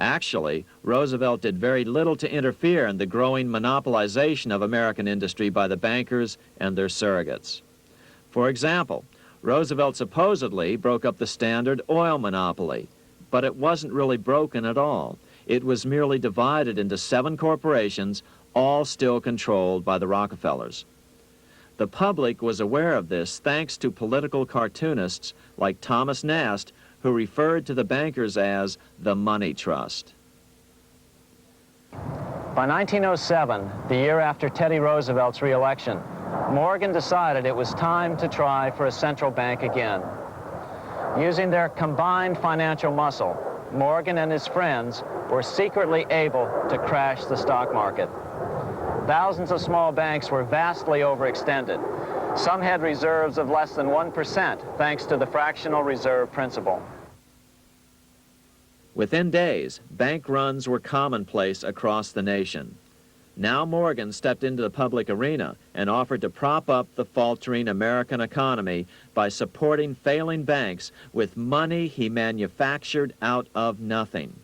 Actually, Roosevelt did very little to interfere in the growing monopolization of American industry by the bankers and their surrogates. For example, Roosevelt supposedly broke up the Standard Oil monopoly, but it wasn't really broken at all. It was merely divided into 7 corporations, all still controlled by the Rockefellers. The public was aware of this thanks to political cartoonists like Thomas Nast, who referred to the bankers as the money trust. By 1907, the year after Teddy Roosevelt's re-election, Morgan decided it was time to try for a central bank again. Using their combined financial muscle, Morgan and his friends were secretly able to crash the stock market. Thousands of small banks were vastly overextended. Some had reserves of less than 1% thanks to the fractional reserve principle. Within days, bank runs were commonplace across the nation. Now Morgan stepped into the public arena and offered to prop up the faltering American economy by supporting failing banks with money he manufactured out of nothing.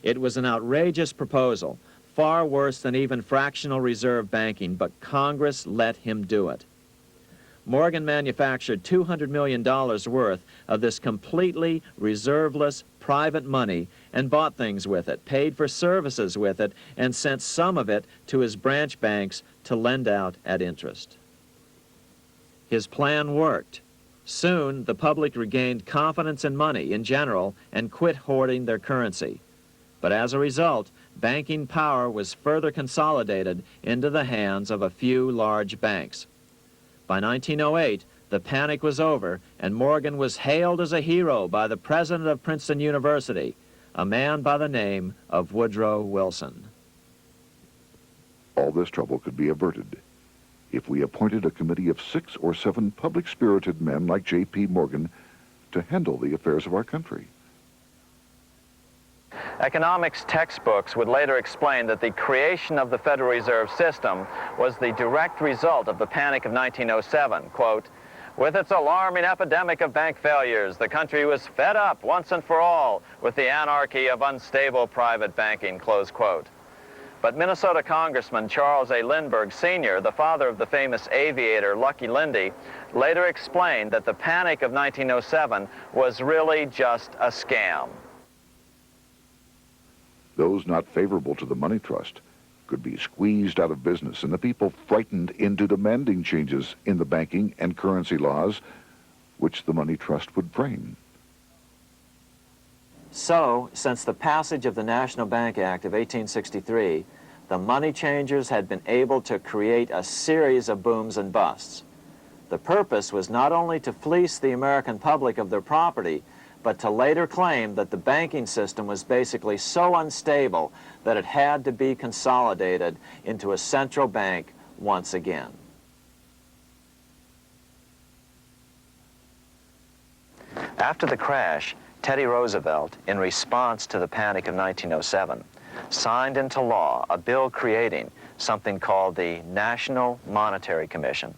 It was an outrageous proposal, far worse than even fractional reserve banking, but Congress let him do it. Morgan manufactured $200 million worth of this completely reserveless private money and bought things with it, paid for services with it, and sent some of it to his branch banks to lend out at interest. His plan worked. Soon, the public regained confidence in money in general and quit hoarding their currency. But as a result, banking power was further consolidated into the hands of a few large banks. By 1908, the panic was over, and Morgan was hailed as a hero by the president of Princeton University, a man by the name of Woodrow Wilson. All this trouble could be averted if we appointed a committee of 6 or 7 public-spirited men like J.P. Morgan to handle the affairs of our country. Economics textbooks would later explain that the creation of the Federal Reserve System was the direct result of the panic of 1907. Quote, "With its alarming epidemic of bank failures, the country was fed up once and for all with the anarchy of unstable private banking," close quote. But Minnesota Congressman Charles A. Lindbergh Sr., the father of the famous aviator Lucky Lindy, later explained that the panic of 1907 was really just a scam. Those not favorable to the money trust could be squeezed out of business and the people frightened into demanding changes in the banking and currency laws which the money trust would frame. So, since the passage of the National Bank Act of 1863, the money changers had been able to create a series of booms and busts. The purpose was not only to fleece the American public of their property, but to later claim that the banking system was basically so unstable that it had to be consolidated into a central bank once again. After the crash, Teddy Roosevelt, in response to the panic of 1907, signed into law a bill creating something called the National Monetary Commission.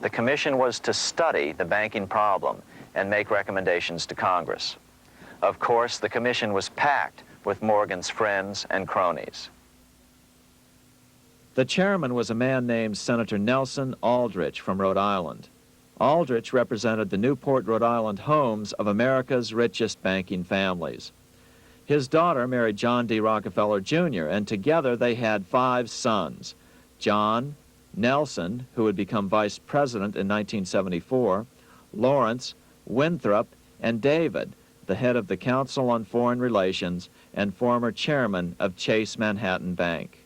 The commission was to study the banking problem and make recommendations to Congress. Of course, the commission was packed with Morgan's friends and cronies. The chairman was a man named Senator Nelson Aldrich from Rhode Island. Aldrich represented the Newport, Rhode Island homes of America's richest banking families. His daughter married John D. Rockefeller, Jr., and together they had 5 sons: John, Nelson, who would become vice president in 1974, Lawrence, Winthrop, and David, the head of the Council on Foreign Relations and former chairman of Chase Manhattan Bank.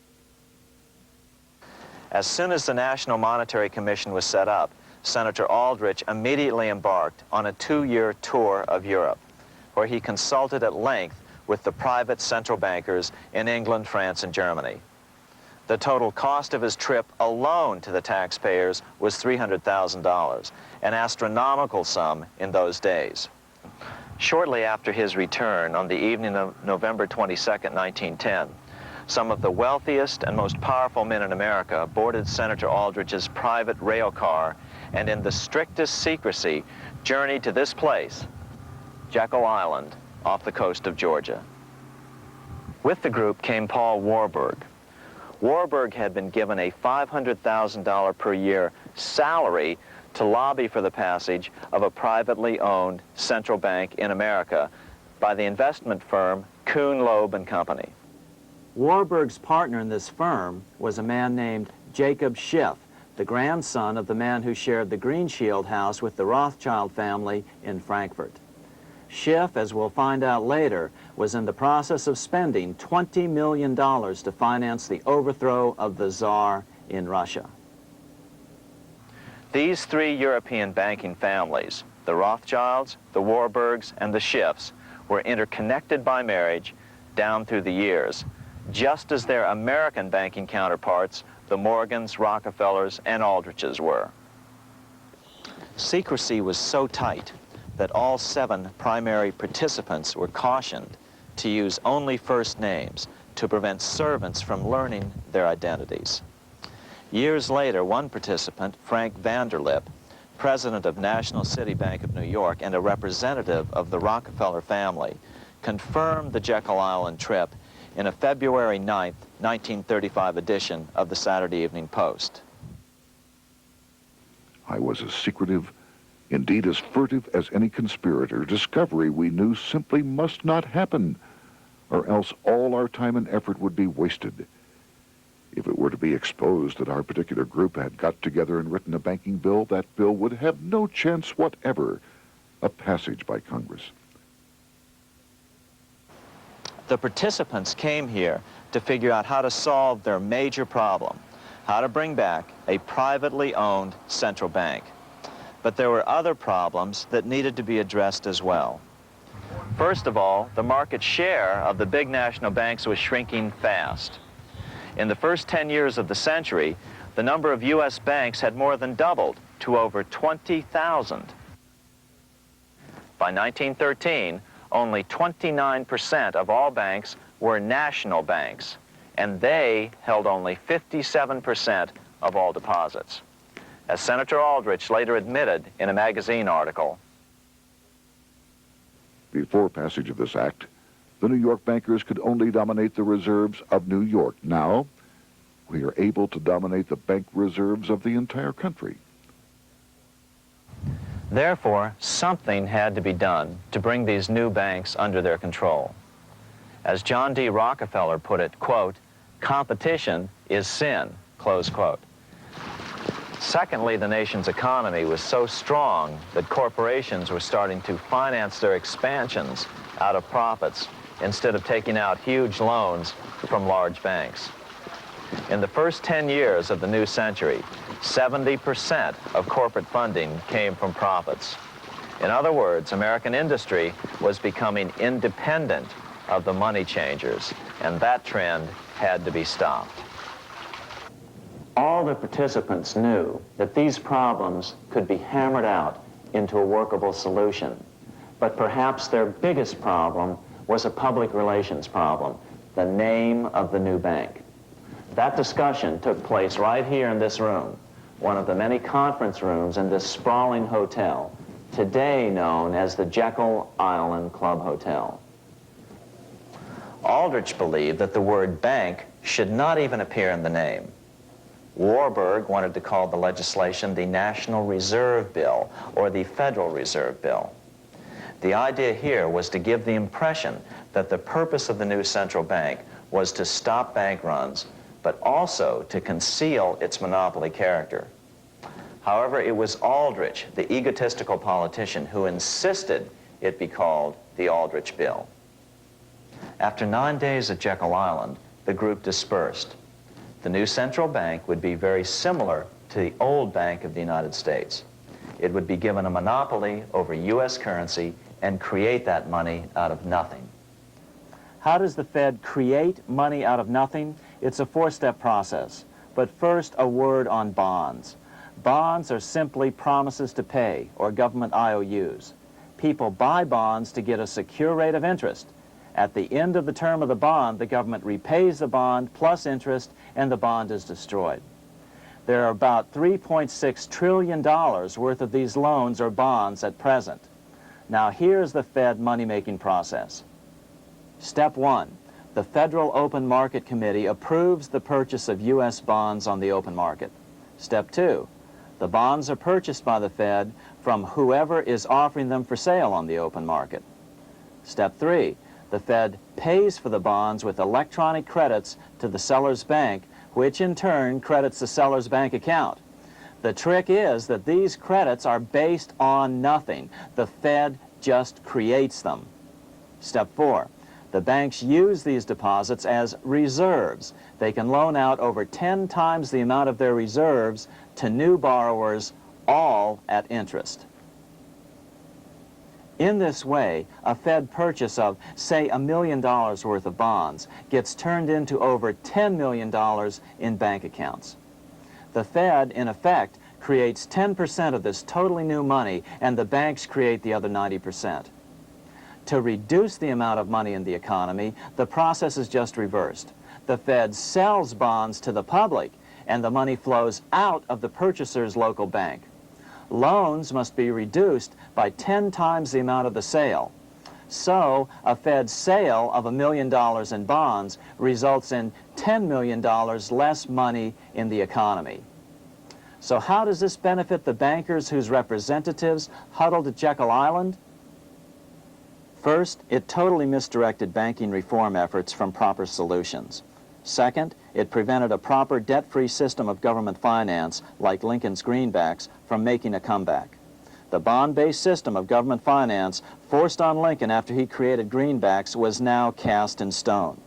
As soon as the National Monetary Commission was set up, Senator Aldrich immediately embarked on a 2-year tour of Europe, where he consulted at length with the private central bankers in England, France, and Germany. The total cost of his trip alone to the taxpayers was $300,000, an astronomical sum in those days. Shortly after his return, on the evening of November 22nd, 1910, some of the wealthiest and most powerful men in America boarded Senator Aldrich's private rail car and in the strictest secrecy journeyed to this place, Jekyll Island, off the coast of Georgia. With the group came Paul Warburg. Warburg had been given a $500,000 per year salary to lobby for the passage of a privately owned central bank in America by the investment firm Kuhn, Loeb and Company. Warburg's partner in this firm was a man named Jacob Schiff, the grandson of the man who shared the Green Shield house with the Rothschild family in Frankfurt. Schiff, as we'll find out later, was in the process of spending $20 million to finance the overthrow of the Tsar in Russia. These three European banking families, the Rothschilds, the Warburgs, and the Schiffs, were interconnected by marriage down through the years, just as their American banking counterparts, the Morgans, Rockefellers, and Aldriches were. Secrecy was so tight that all 7 primary participants were cautioned to use only first names to prevent servants from learning their identities. Years later, one participant, Frank Vanderlip, president of National City Bank of New York and a representative of the Rockefeller family, confirmed the Jekyll Island trip in a February 9, 1935 edition of the Saturday Evening Post. I was as secretive, indeed as furtive as any conspirator. Discovery, we knew, simply must not happen, or else all our time and effort would be wasted. If it were to be exposed that our particular group had got together and written a banking bill, that bill would have no chance whatever of passage by Congress. The participants came here to figure out how to solve their major problem, how to bring back a privately owned central bank. But there were other problems that needed to be addressed as well. First of all, the market share of the big national banks was shrinking fast. In the first 10 years of the century, the number of U.S. banks had more than doubled to over 20,000. By 1913, only 29% of all banks were national banks, and they held only 57% of all deposits. As Senator Aldrich later admitted in a magazine article, Before passage of this act, the New York bankers could only dominate the reserves of New York. Now, we are able to dominate the bank reserves of the entire country. therefore, something had to be done to bring these new banks under their control. As John D. Rockefeller put it, quote, "Competition is sin," close quote. Secondly, the nation's economy was so strong that corporations were starting to finance their expansions out of profits instead of taking out huge loans from large banks. In the first 10 years of the new century, 70% of corporate funding came from profits. In other words, American industry was becoming independent of the money changers, and that trend had to be stopped. All the participants knew that these problems could be hammered out into a workable solution, but perhaps their biggest problem was a public relations problem, the name of the new bank. That discussion took place right here in this room, one of the many conference rooms in this sprawling hotel, today known as the Jekyll Island Club Hotel. Aldrich believed that the word bank should not even appear in the name. Warburg wanted to call the legislation the National Reserve Bill or the Federal Reserve Bill. The idea here was to give the impression that the purpose of the new central bank was to stop bank runs, but also to conceal its monopoly character. However, it was Aldrich, the egotistical politician, who insisted it be called the Aldrich Bill. After 9 days at Jekyll Island, the group dispersed. The new central bank would be very similar to the old Bank of the United States. It would be given a monopoly over U.S. currency and create that money out of nothing. How does the Fed create money out of nothing? It's a four-step process. But first, a word on bonds. Bonds are simply promises to pay, or government IOUs. People buy bonds to get a secure rate of interest. At the end of the term of the bond, the government repays the bond plus interest, and the bond is destroyed. There are about $3.6 trillion worth of these loans or bonds at present. Now here's the Fed money-making process. Step one, the Federal Open Market Committee approves the purchase of U.S. bonds on the open market. Step 2, the bonds are purchased by the Fed from whoever is offering them for sale on the open market. Step 3, the Fed pays for the bonds with electronic credits to the seller's bank, which in turn credits the seller's bank account. The trick is that these credits are based on nothing. The Fed just creates them. Step 4, the banks use these deposits as reserves. They can loan out over 10 times the amount of their reserves to new borrowers, all at interest. In this way, a Fed purchase of, say, $1 million worth of bonds gets turned into over $10 million in bank accounts. The Fed, in effect, creates 10% of this totally new money, and the banks create the other 90%. To reduce the amount of money in the economy, the process is just reversed. The Fed sells bonds to the public, and the money flows out of the purchaser's local bank. Loans must be reduced by 10 times the amount of the sale. So, a Fed sale of $1 million in bonds results in $10 million less money in the economy. So how does this benefit the bankers whose representatives huddled at Jekyll Island? First, it totally misdirected banking reform efforts from proper solutions. Second, it prevented a proper debt-free system of government finance, like Lincoln's greenbacks, from making a comeback. The bond-based system of government finance forced on Lincoln after he created greenbacks was now cast in stone.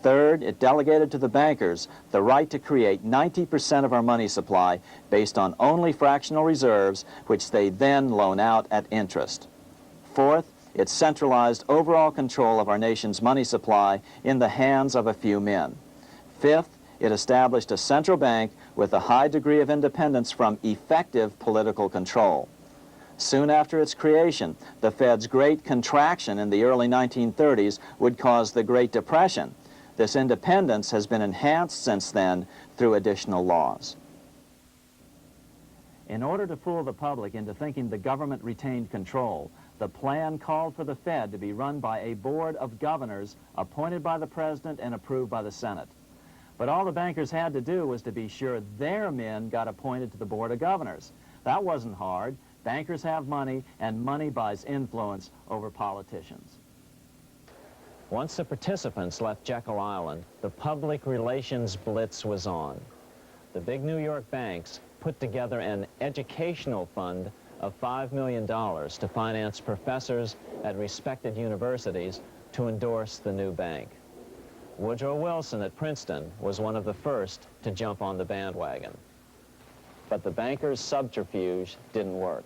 Third, it delegated to the bankers the right to create 90% of our money supply based on only fractional reserves, which they then loan out at interest. Fourth, it centralized overall control of our nation's money supply in the hands of a few men. Fifth, it established a central bank with a high degree of independence from effective political control. Soon after its creation, the Fed's great contraction in the early 1930s would cause the Great Depression. This independence has been enhanced since then through additional laws. In order to fool the public into thinking the government retained control, the plan called for the Fed to be run by a board of governors appointed by the President and approved by the Senate. But all the bankers had to do was to be sure their men got appointed to the board of governors. That wasn't hard. Bankers have money, and money buys influence over politicians. Once the participants left Jekyll Island, the public relations blitz was on. The big New York banks put together an educational fund of $5 million to finance professors at respected universities to endorse the new bank. Woodrow Wilson at Princeton was one of the first to jump on the bandwagon. But the bankers' subterfuge didn't work.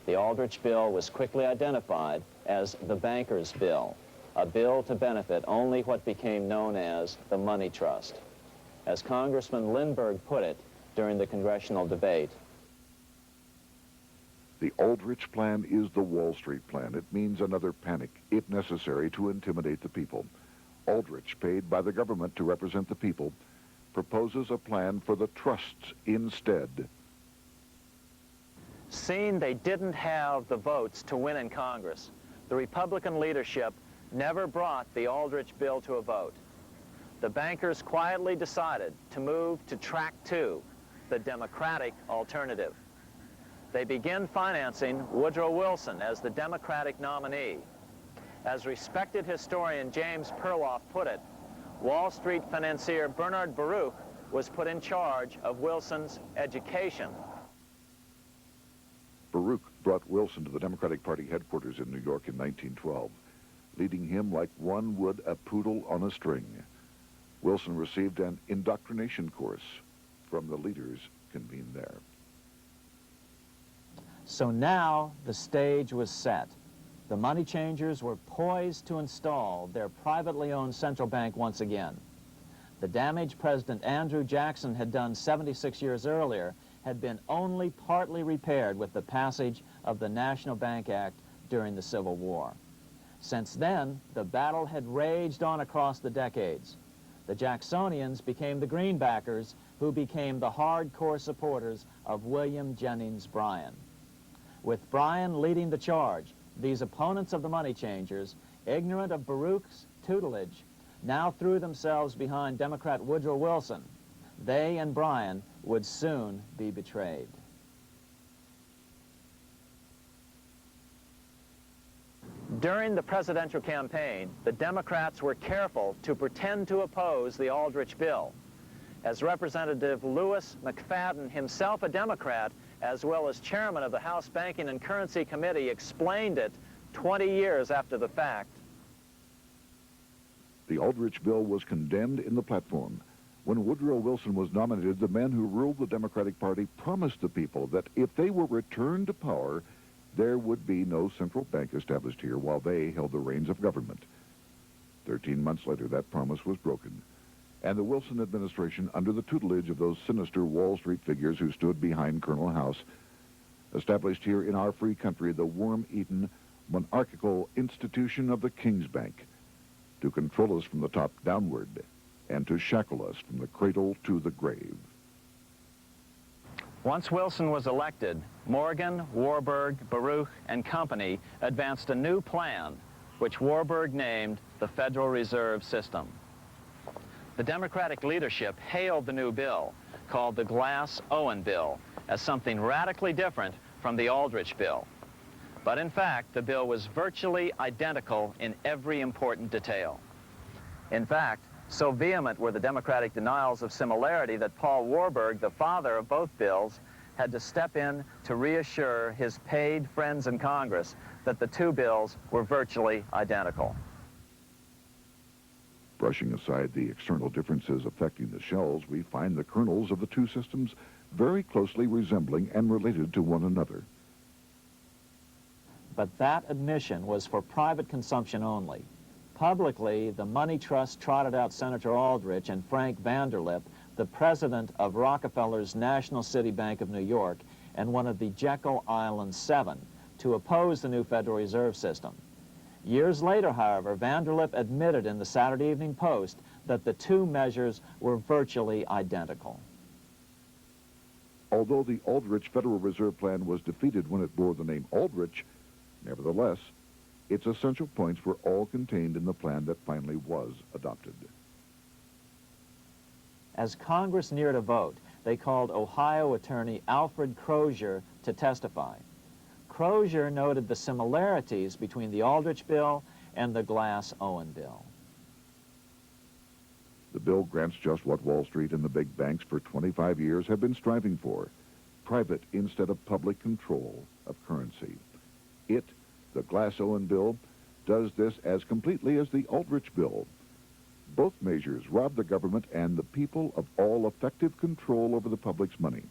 The Aldrich Bill was quickly identified as the bankers' bill, a bill to benefit only what became known as the money trust. As Congressman Lindbergh put it during the congressional debate, the Aldrich Plan is the Wall Street plan. It means another panic, if necessary, to intimidate the people. Aldrich, paid by the government to represent the people, proposes a plan for the trusts instead. Seeing they didn't have the votes to win in Congress, the Republican leadership never brought the Aldrich Bill to a vote. The bankers quietly decided to move to Track 2, the Democratic alternative. They began financing Woodrow Wilson as the Democratic nominee. As respected historian James Perloff put it, Wall Street financier Bernard Baruch was put in charge of Wilson's education. Baruch brought Wilson to the Democratic Party headquarters in New York in 1912, leading him like one would a poodle on a string. Wilson received an indoctrination course from the leaders convened there. So now the stage was set. The money changers were poised to install their privately owned central bank once again. The damage President Andrew Jackson had done 76 years earlier had been only partly repaired with the passage of the National Bank Act during the Civil War. Since then, the battle had raged on across the decades. The Jacksonians became the greenbackers, who became the hardcore supporters of William Jennings Bryan. With Bryan leading the charge, these opponents of the money changers, ignorant of Baruch's tutelage, now threw themselves behind Democrat Woodrow Wilson. They and Bryan would soon be betrayed. During the presidential campaign, the Democrats were careful to pretend to oppose the Aldrich bill. As Representative Lewis McFadden, himself a Democrat, as well as chairman of the House Banking and Currency Committee, explained it 20 years after the fact. The Aldrich bill was condemned in the platform. When Woodrow Wilson was nominated, the men who ruled the Democratic Party promised the people that if they were returned to power, there would be no central bank established here while they held the reins of government. 13 months later, that promise was broken, and the Wilson administration, under the tutelage of those sinister Wall Street figures who stood behind Colonel House, established here in our free country the worm-eaten, monarchical institution of the King's Bank, to control us from the top downward and to shackle us from the cradle to the grave. Once Wilson was elected, Morgan, Warburg, Baruch, and company advanced a new plan, which Warburg named the Federal Reserve System. The Democratic leadership hailed the new bill, called the Glass-Owen Bill, as something radically different from the Aldrich bill. But in fact, the bill was virtually identical in every important detail. In fact, so vehement were the Democratic denials of similarity that Paul Warburg, the father of both bills, had to step in to reassure his paid friends in Congress that the two bills were virtually identical. Brushing aside the external differences affecting the shells, we find the kernels of the two systems very closely resembling and related to one another. But that admission was for private consumption only. Publicly, the money trust trotted out Senator Aldrich and Frank Vanderlip, the president of Rockefeller's National City Bank of New York and one of the Jekyll Island Seven, to oppose the new Federal Reserve System. Years later, however, Vanderlip admitted in the Saturday Evening Post that the two measures were virtually identical. Although the Aldrich Federal Reserve Plan was defeated when it bore the name Aldrich, nevertheless, its essential points were all contained in the plan that finally was adopted. As Congress neared a vote, they called Ohio attorney Alfred Crozier to testify. Crozier noted the similarities between the Aldrich bill and the Glass-Owen bill. The bill grants just what Wall Street and the big banks for 25 years have been striving for: private instead of public control of currency. It, the Glass-Owen bill, does this as completely as the Aldrich bill. Both measures rob the government and the people of all effective control over the public's money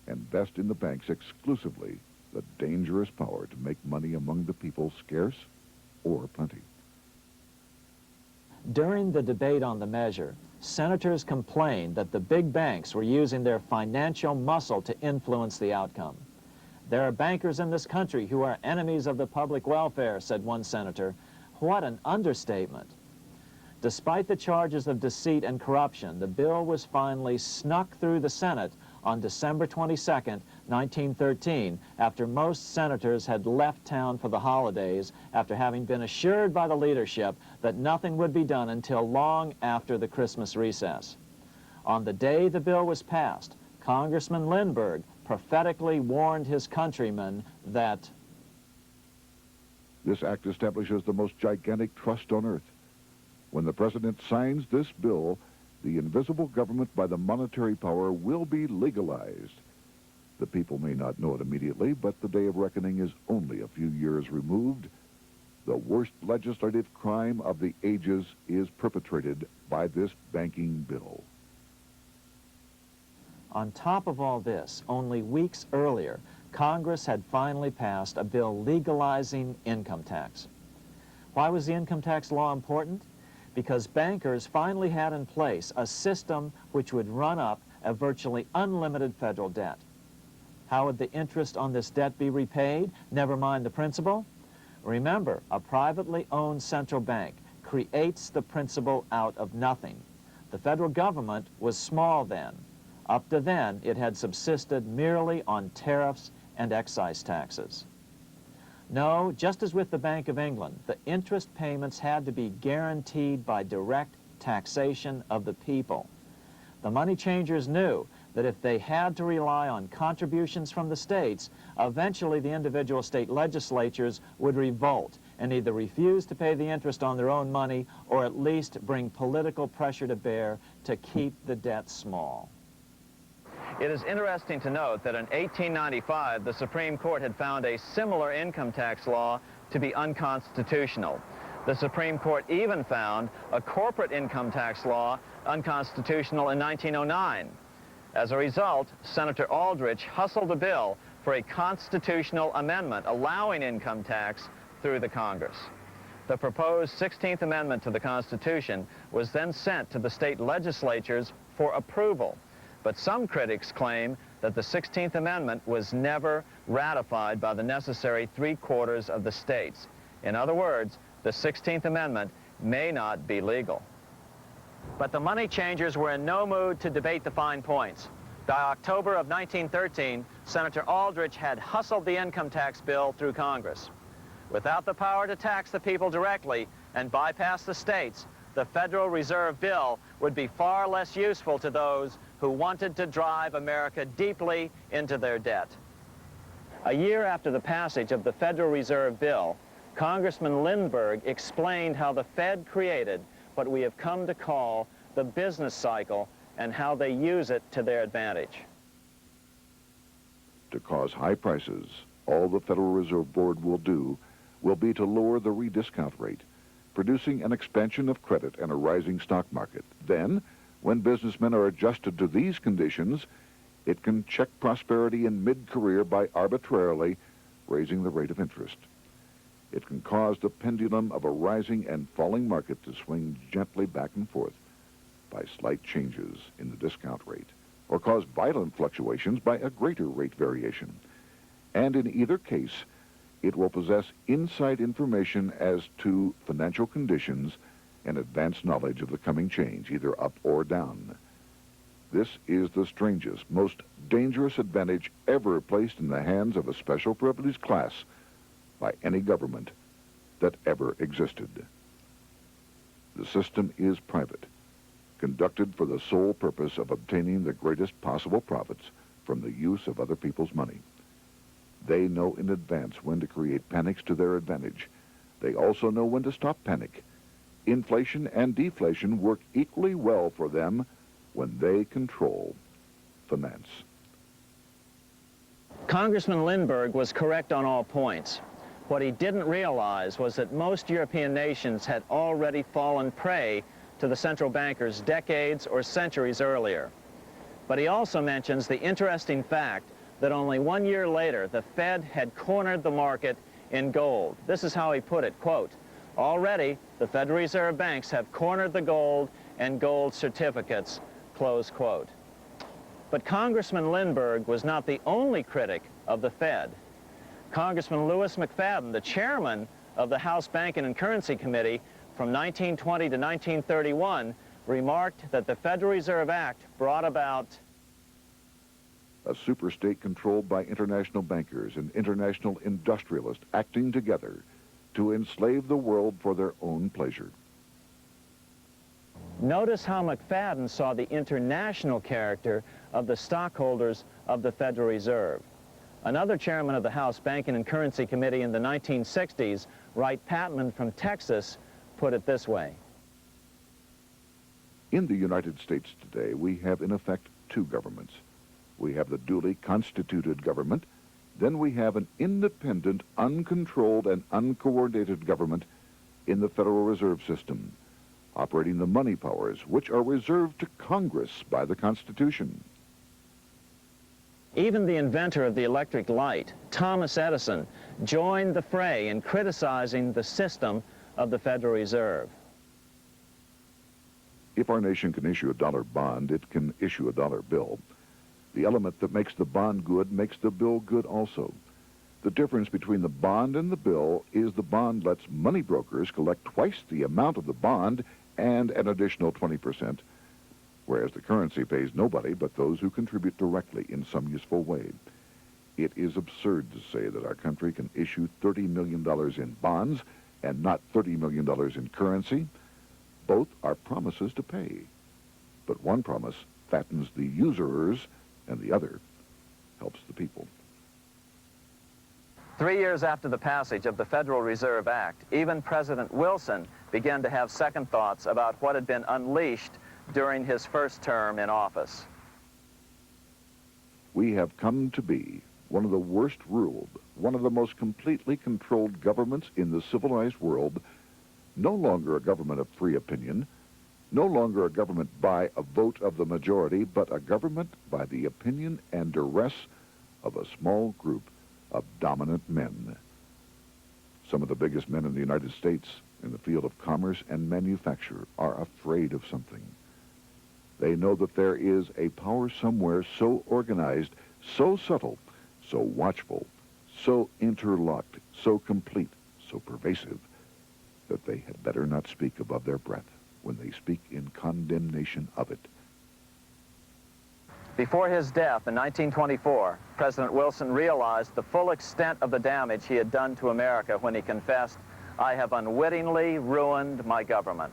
and vest in the banks exclusively the dangerous power to make money among the people scarce or plenty. During the debate on the measure, senators complained that the big banks were using their financial muscle to influence the outcome. "There are bankers in this country who are enemies of the public welfare," said one senator. What an understatement. Despite the charges of deceit and corruption, the bill was finally snuck through the Senate on December 22, 1913, after most senators had left town for the holidays, after having been assured by the leadership that nothing would be done until long after the Christmas recess. On the day the bill was passed, Congressman Lindbergh prophetically warned his countrymen that This act establishes the most gigantic trust on earth. When the president signs this bill, the invisible government by the monetary power will be legalized. The people may not know it immediately, but the day of reckoning is only a few years removed. The worst legislative crime of the ages is perpetrated by this banking bill. On top of all this, only weeks earlier, Congress had finally passed a bill legalizing income tax. Why was the income tax law important? Because bankers finally had in place a system which would run up a virtually unlimited federal debt. How would the interest on this debt be repaid? Never mind the principal. Remember, a privately owned central bank creates the principal out of nothing. The federal government was small then. Up to then, it had subsisted merely on tariffs and excise taxes. No, just as with the Bank of England, the interest payments had to be guaranteed by direct taxation of the people. The money changers knew that if they had to rely on contributions from the states, eventually the individual state legislatures would revolt and either refuse to pay the interest on their own money or at least bring political pressure to bear to keep the debt small. It is interesting to note that in 1895, the Supreme Court had found a similar income tax law to be unconstitutional. The Supreme Court even found a corporate income tax law unconstitutional in 1909. As a result, Senator Aldrich hustled a bill for a constitutional amendment allowing income tax through the Congress. The proposed 16th Amendment to the Constitution was then sent to the state legislatures for approval. But some critics claim that the 16th Amendment was never ratified by the necessary 3/4 of the states. In other words, the 16th Amendment may not be legal. But the money changers were in no mood to debate the fine points. By October of 1913, Senator Aldrich had hustled the income tax bill through Congress. Without the power to tax the people directly and bypass the states, the Federal Reserve Bill would be far less useful to those who wanted to drive America deeply into their debt. A year after the passage of the Federal Reserve Bill, Congressman Lindbergh explained how the Fed created what we have come to call the business cycle and how they use it to their advantage. To cause high prices, all the Federal Reserve Board will do will be to lower the rediscount rate, producing an expansion of credit and a rising stock market. Then, when businessmen are adjusted to these conditions, it can check prosperity in mid-career by arbitrarily raising the rate of interest. It can cause the pendulum of a rising and falling market to swing gently back and forth by slight changes in the discount rate, or cause violent fluctuations by a greater rate variation. And in either case, it will possess inside information as to financial conditions and advanced knowledge of the coming change, either up or down. This is the strangest, most dangerous advantage ever placed in the hands of a special privileged class by any government that ever existed. The system is private, conducted for the sole purpose of obtaining the greatest possible profits from the use of other people's money. They know in advance when to create panics to their advantage. They also know when to stop panic. Inflation and deflation work equally well for them when they control finance. Congressman Lindbergh was correct on all points. What he didn't realize was that most European nations had already fallen prey to the central bankers decades or centuries earlier. But he also mentions the interesting fact that only 1 year later, the Fed had cornered the market in gold. This is how he put it, quote, "Already, the Federal Reserve banks have cornered the gold and gold certificates," close quote. But Congressman Lindbergh was not the only critic of the Fed. Congressman Lewis McFadden, the chairman of the House Banking and Currency Committee from 1920 to 1931, remarked that the Federal Reserve Act brought about a superstate controlled by international bankers and international industrialists acting together to enslave the world for their own pleasure. Notice how McFadden saw the international character of the stockholders of the Federal Reserve. Another chairman of the House Banking and Currency Committee in the 1960s, Wright Patman from Texas, put it this way. In the United States today, we have in effect two governments. We have the duly constituted government, then we have an independent, uncontrolled, and uncoordinated government in the Federal Reserve System, operating the money powers which are reserved to Congress by the Constitution. Even the inventor of the electric light, Thomas Edison, joined the fray in criticizing the system of the Federal Reserve. If our nation can issue a dollar bond, it can issue a dollar bill. The element that makes the bond good makes the bill good also. The difference between the bond and the bill is the bond lets money brokers collect twice the amount of the bond and an additional 20%, whereas the currency pays nobody but those who contribute directly in some useful way. It is absurd to say that our country can issue $30 million in bonds and not $30 million in currency. Both are promises to pay. But one promise fattens the usurers, and the other helps the people. 3 years after the passage of the Federal Reserve Act, even President Wilson began to have second thoughts about what had been unleashed during his first term in office. We have come to be one of the worst ruled, one of the most completely controlled governments in the civilized world, no longer a government of free opinion, no longer a government by a vote of the majority, but a government by the opinion and duress of a small group of dominant men. Some of the biggest men in the United States in the field of commerce and manufacture are afraid of something. They know that there is a power somewhere so organized, so subtle, so watchful, so interlocked, so complete, so pervasive, that they had better not speak above their breath when they speak in condemnation of it. Before his death in 1924, President Wilson realized the full extent of the damage he had done to America when he confessed, "I have unwittingly ruined my government."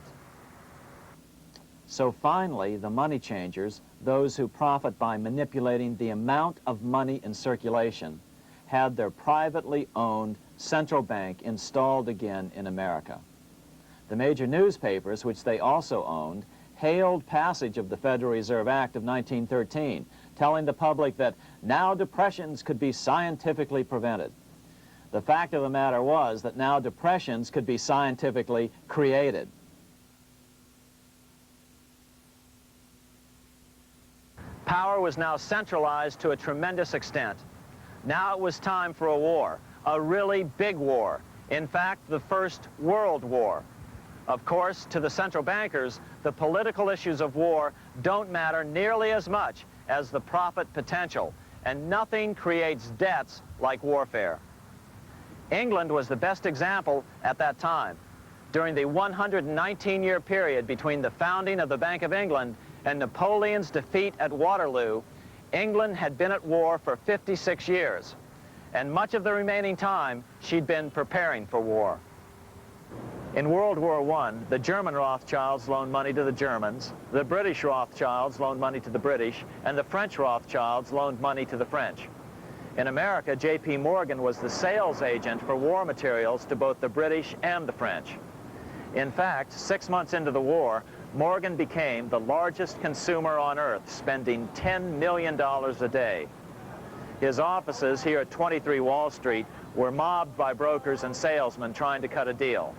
So finally, the money changers, those who profit by manipulating the amount of money in circulation, had their privately owned central bank installed again in America. The major newspapers, which they also owned, hailed passage of the Federal Reserve Act of 1913, telling the public that now depressions could be scientifically prevented. The fact of the matter was that now depressions could be scientifically created. Power was now centralized to a tremendous extent. Now it was time for a war, a really big war. In fact, the First World War. Of course, to the central bankers, the political issues of war don't matter nearly as much as the profit potential, and nothing creates debts like warfare. England was the best example at that time. During the 119-year period between the founding of the Bank of England and Napoleon's defeat at Waterloo, England had been at war for 56 years, and much of the remaining time she'd been preparing for war. In World War I, the German Rothschilds loaned money to the Germans, the British Rothschilds loaned money to the British, and the French Rothschilds loaned money to the French. In America, J.P. Morgan was the sales agent for war materials to both the British and the French. In fact, 6 months into the war, Morgan became the largest consumer on earth, spending $10 million a day. His offices here at 23 Wall Street were mobbed by brokers and salesmen trying to cut a deal.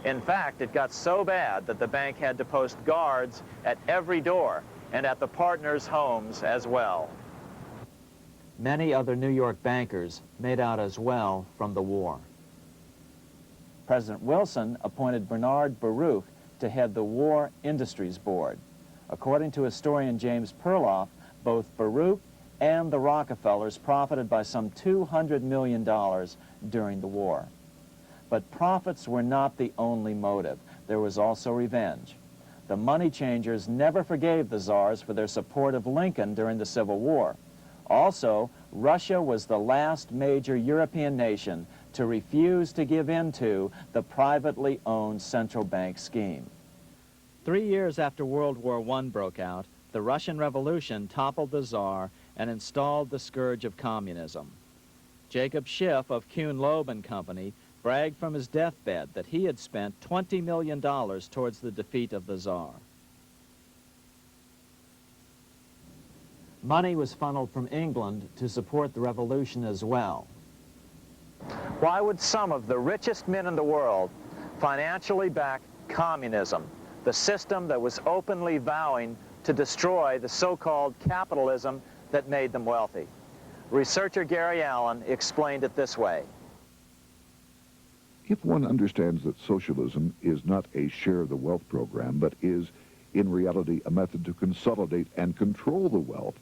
In fact, it got so bad that the bank had to post guards at every door and at the partners' homes as well. Many other New York bankers made out as well from the war. President Wilson appointed Bernard Baruch to head the War Industries Board. According to historian James Perloff, both Baruch and the Rockefellers profited by some $200 million during the war. But profits were not the only motive. There was also revenge. The money changers never forgave the czars for their support of Lincoln during the Civil War. Also, Russia was the last major European nation to refuse to give in to the privately owned central bank scheme. 3 years after World War I broke out, the Russian Revolution toppled the Tsar and installed the scourge of communism. Jacob Schiff of Kuhn Loeb and Company bragged from his deathbed that he had spent $20 million towards the defeat of the Tsar. Money was funneled from England to support the revolution as well. Why would some of the richest men in the world financially back communism, the system that was openly vowing to destroy the so-called capitalism that made them wealthy? Researcher Gary Allen explained it this way. If one understands that socialism is not a share of the wealth program, but is, in reality, a method to consolidate and control the wealth,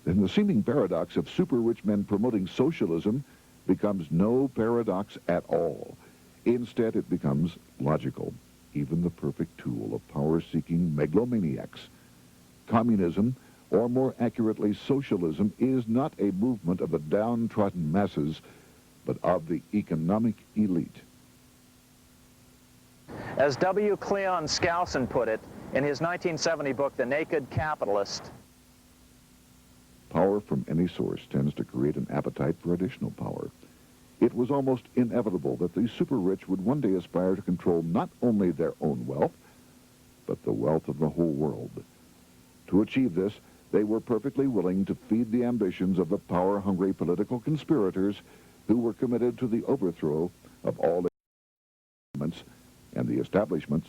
then the seeming paradox of super-rich men promoting socialism becomes no paradox at all. Instead, it becomes logical, even the perfect tool of power-seeking megalomaniacs. Communism, or more accurately, socialism is not a movement of the downtrodden masses, but of the economic elite. As W. Cleon Skousen put it in his 1970 book, The Naked Capitalist, Power from any source tends to create an appetite for additional power. It was almost inevitable that the super-rich would one day aspire to control not only their own wealth, but the wealth of the whole world. To achieve this, they were perfectly willing to feed the ambitions of the power-hungry political conspirators who were committed to the overthrow of all governments and the establishments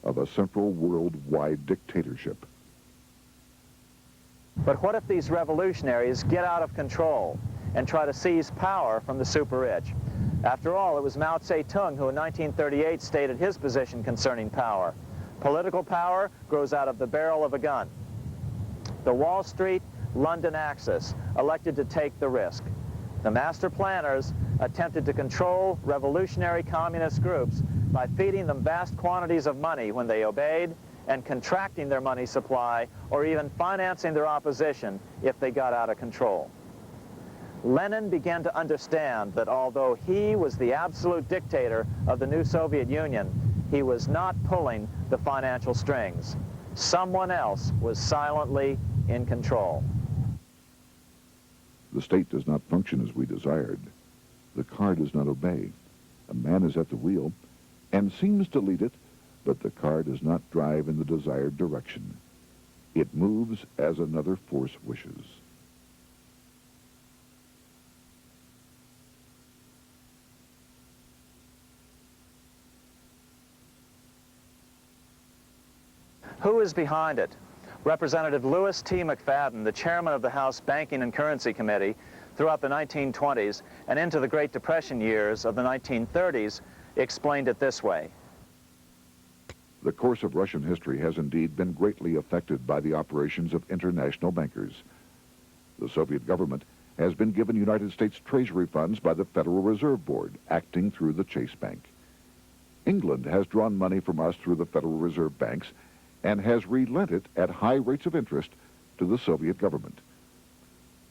of a central worldwide dictatorship. but what if these revolutionaries get out of control and try to seize power from the super-rich? After all, it was Mao Zedong who in 1938 stated his position concerning power. Political power grows out of the barrel of a gun. The Wall Street, London axis elected to take the risk. The master planners attempted to control revolutionary communist groups by feeding them vast quantities of money when they obeyed, and contracting their money supply, or even financing their opposition if they got out of control. Lenin began to understand that although he was the absolute dictator of the new Soviet Union, he was not pulling the financial strings. Someone else was silently in control. The state does not function as we desired. The car does not obey. A man is at the wheel and seems to lead it, but the car does not drive in the desired direction. It moves as another force wishes. Who is behind it? Representative Louis T. McFadden, the chairman of the House Banking and Currency Committee throughout the 1920s and into the Great Depression years of the 1930s, explained it this way. The course of Russian history has indeed been greatly affected by the operations of international bankers. The Soviet government has been given United States Treasury funds by the Federal Reserve Board, acting through the Chase Bank. England has drawn money from us through the Federal Reserve banks and has relent it at high rates of interest to the Soviet government.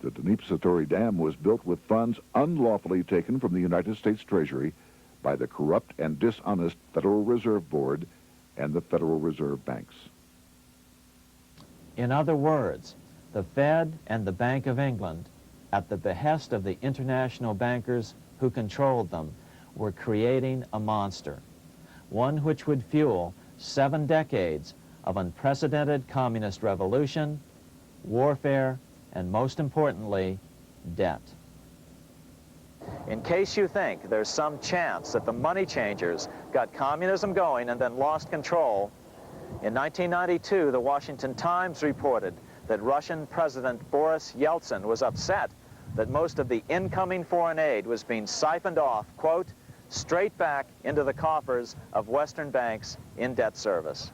The Dnipro Dam was built with funds unlawfully taken from the United States Treasury by the corrupt and dishonest Federal Reserve Board and the Federal Reserve banks. In other words, the Fed and the Bank of England, at the behest of the international bankers who controlled them, were creating a monster, one which would fuel 7 decades of unprecedented communist revolution, warfare, and most importantly, debt. In case you think there's some chance that the money changers got communism going and then lost control, in 1992, the Washington Times reported that Russian President Boris Yeltsin was upset that most of the incoming foreign aid was being siphoned off, quote, straight back into the coffers of Western banks in debt service.